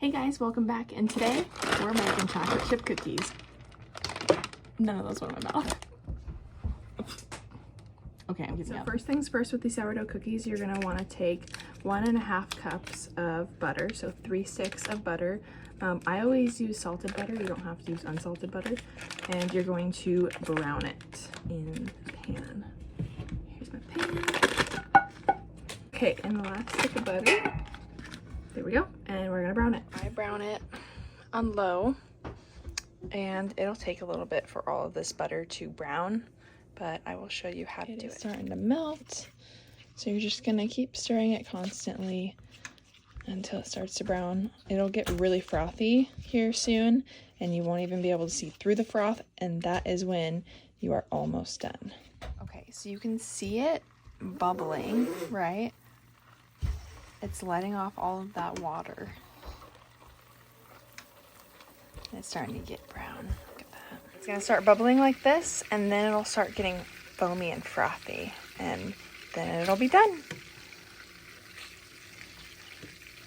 Hey guys, welcome back, and today we're making chocolate chip cookies. None of those went in my mouth. Okay, I'm giving up. First things first, with these sourdough cookies, you're gonna wanna take 1.5 cups of butter, so 3 sticks of butter. I always use salted butter, you don't have to use unsalted butter. And you're going to brown it in a pan. Here's my pan. Okay, and the last stick of butter. There we go, and we're gonna brown it. I brown it on low, and it'll take a little bit for all of this butter to brown, but I will show you how to do it. It's starting to melt, so you're just gonna keep stirring it constantly until it starts to brown. It'll get really frothy here soon, and you won't even be able to see through the froth, and that is when you are almost done. Okay, so you can see it bubbling, right? It's letting off all of that water. And it's starting to get brown. Look at that. It's gonna start bubbling like this, and then it'll start getting foamy and frothy, and then it'll be done.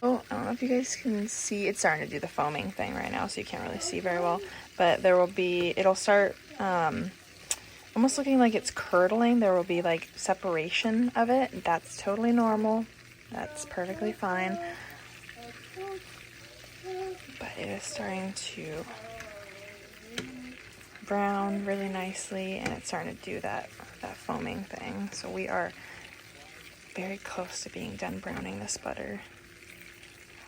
Oh, I don't know if you guys can see, it's starting to do the foaming thing right now, so you can't really see very well, but there will be, it'll start almost looking like it's curdling. There will be like separation of it. That's totally normal. That's perfectly fine, but it is starting to brown really nicely, and it's starting to do that foaming thing. So we are very close to being done browning this butter.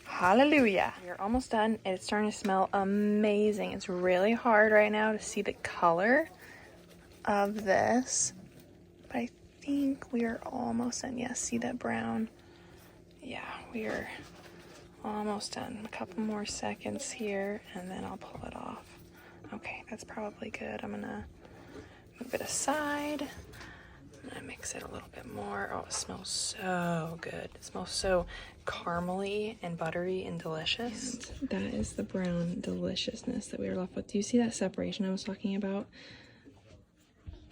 Hallelujah! We're almost done. It's starting to smell amazing. It's really hard right now to see the color of this, but I think we are almost done. Yes, see that brown? Yeah, we are almost done. A couple more seconds here, and then I'll pull it off. Okay, that's probably good. I'm gonna move it aside. I'm gonna mix it a little bit more. Oh, it smells so good. It smells so caramely and buttery and delicious. And that is the brown deliciousness that we were left with. Do you see that separation I was talking about?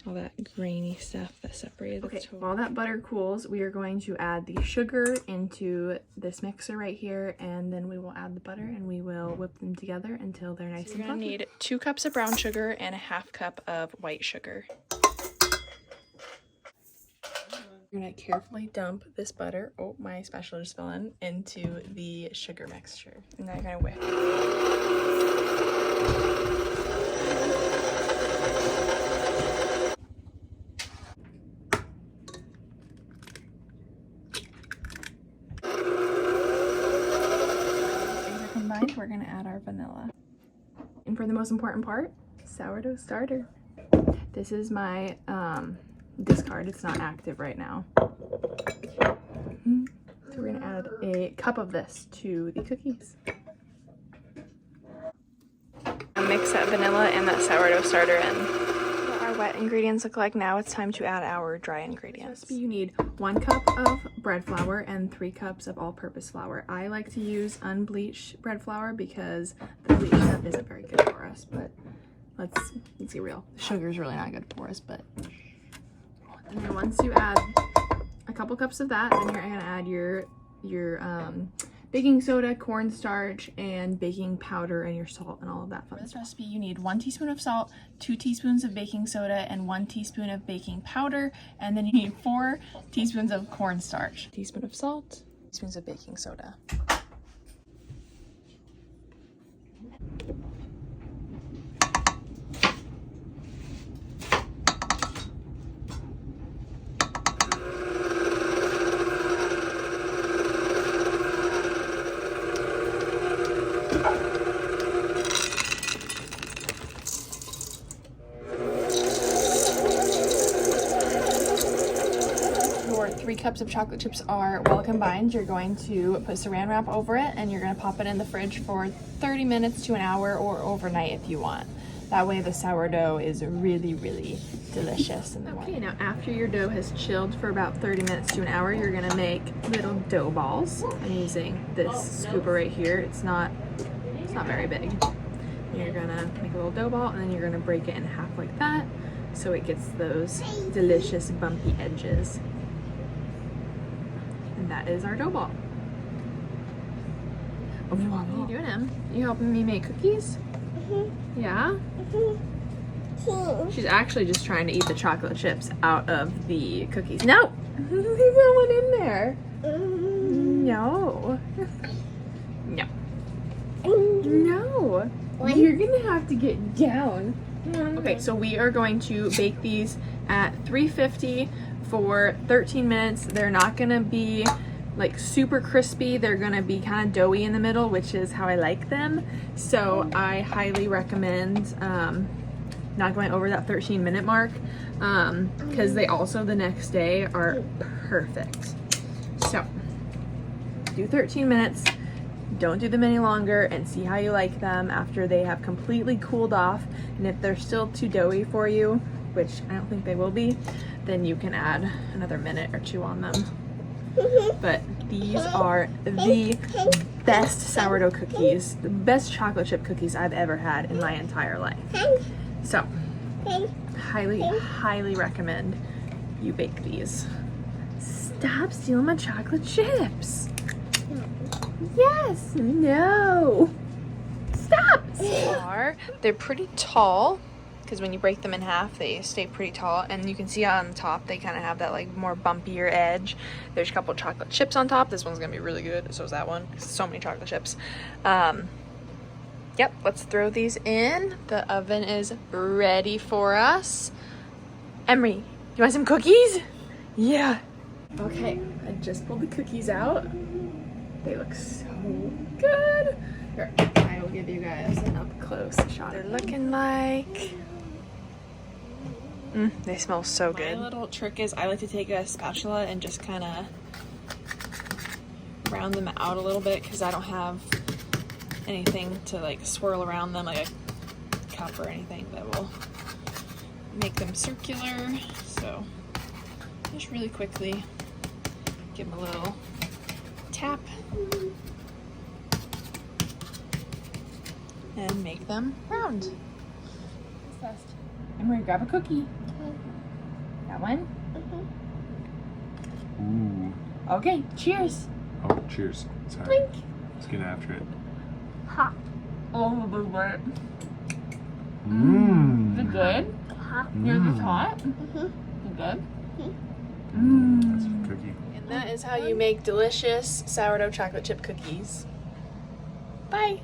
All that grainy stuff that separated. Okay, while that butter cools, we are going to add the sugar into this mixer right here, and then we will add the butter and we will whip them together until they're nice and fluffy. You're gonna need 2 cups of brown sugar and a 1/2 cup of white sugar. You're gonna carefully dump this butter, oh, my spatula just fell in, into the sugar mixture. And now you're gonna whip it. We're gonna add our vanilla. And for the most important part, sourdough starter. This is my discard. It's not active right now. So we're gonna add a cup of this to the cookies. Mix that vanilla and that sourdough starter in. What our wet ingredients look like now, it's time to add our dry ingredients. Recipe, you need 1 cup of bread flour and 3 cups of all-purpose flour. I like to use unbleached bread flour because the bleached stuff isn't very good for us, but let's be real. Sugar is really not good for us, but. And then once you add a couple cups of that, then you're gonna add your baking soda, cornstarch, and baking powder, and your salt, and all of that fun stuff. For this recipe, you need 1 teaspoon of salt, 2 teaspoons of baking soda, and 1 teaspoon of baking powder, and then you need 4 teaspoons of cornstarch. Teaspoon of salt, teaspoons of baking soda. Your 3 cups of chocolate chips are well combined. You're going to put saran wrap over it, and you're going to pop it in the fridge for 30 minutes to an hour, or overnight if you want. That way the sourdough is really, really delicious in the morning. Okay, now after your dough has chilled for about 30 minutes to an hour, you're going to make little dough balls. I'm using this scooper right here. It's not very big. You're gonna make a little dough ball, and then you're gonna break it in half like that, so it gets those delicious bumpy edges. And that is our dough ball. What are you doing, Em? You helping me make cookies? Yeah? She's actually just trying to eat the chocolate chips out of the cookies. No! There's no one in there. No. No. No. You're gonna have to get down. Okay, so we are going to bake these at 350 for 13 minutes. They're not gonna be like super crispy. They're gonna be kind of doughy in the middle, which is how I like them. So I highly recommend not going over that 13-minute mark because they also the next day are perfect. So do 13 minutes. Don't do them any longer and see how you like them after they have completely cooled off. And if they're still too doughy for you, which I don't think they will be, then you can add another minute or two on them. But these are the best sourdough cookies, the best chocolate chip cookies I've ever had in my entire life. So, highly, highly recommend you bake these. Stop stealing my chocolate chips. Yes, no. Stop. They're pretty tall because when you break them in half, they stay pretty tall. And you can see on the top, they kind of have that like more bumpier edge. There's a couple chocolate chips on top. This one's gonna be really good. So is that one. So many chocolate chips. Yep, let's throw these in. The oven is ready for us. Emery, you want some cookies? Yeah. Okay, I just pulled the cookies out. They look so good. Here, I will give you guys an up close shot. They're looking like. They smell so good. My little trick is I like to take a spatula and just kind of round them out a little bit because I don't have anything to like swirl around them like a cup or anything that will make them circular. So just really quickly give them a little tap and make them round. Emery, grab a cookie. That one? Ooh. Okay, cheers. Oh, cheers. Sorry. Blink. Let's get after it. Hot. Oh, the wet. Mmm. Is it good? Hot. Yours is hot? Is it good? That's a cookie. And that is how you make delicious sourdough chocolate chip cookies. Bye.